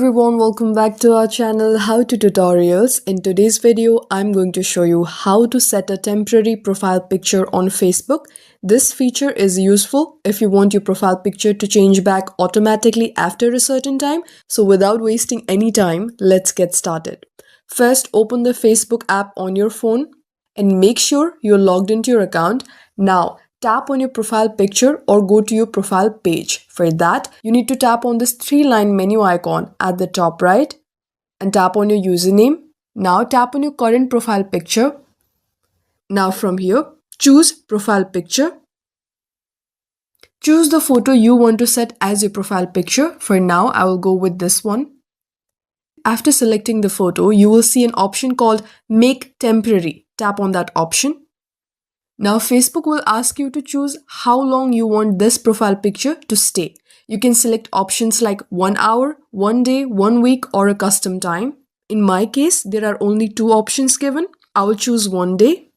everyone, welcome back to our channel How to Tutorials. In today's video, I'm going to show you how to set a temporary profile picture on Facebook. This feature is useful if you want your profile picture to change back automatically after a certain time. So without wasting any time, let's get started. First, open the Facebook app on your phone and make sure you're logged into your account. Now, tap on your profile picture or go to your profile page. For that, you need to tap on this 3-line menu icon at the top right and tap on your username. Now tap on your current profile picture. Now from here, choose profile picture. Choose the photo you want to set as your profile picture. For now, I will go with this one. After selecting the photo, you will see an option called Make Temporary. Tap on that option. Now Facebook will ask you to choose how long you want this profile picture to stay. You can select options like 1 hour, 1 day, 1 week, or a custom time. In my case, there are only 2 options given. I will choose 1 day.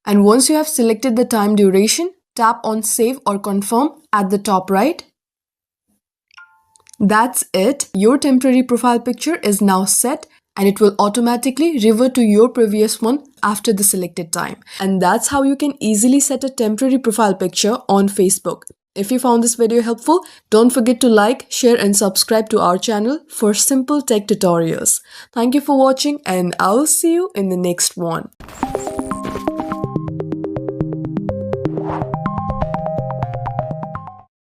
And once you have selected the time duration, tap on Save or Confirm at the top right. That's it. Your temporary profile picture is now set and it will automatically revert to your previous one after the selected time. And that's how you can easily set a temporary profile picture on Facebook. If you found this video helpful, don't forget to like, share and subscribe to our channel for simple tech tutorials. Thank you for watching and I'll see you in the next one.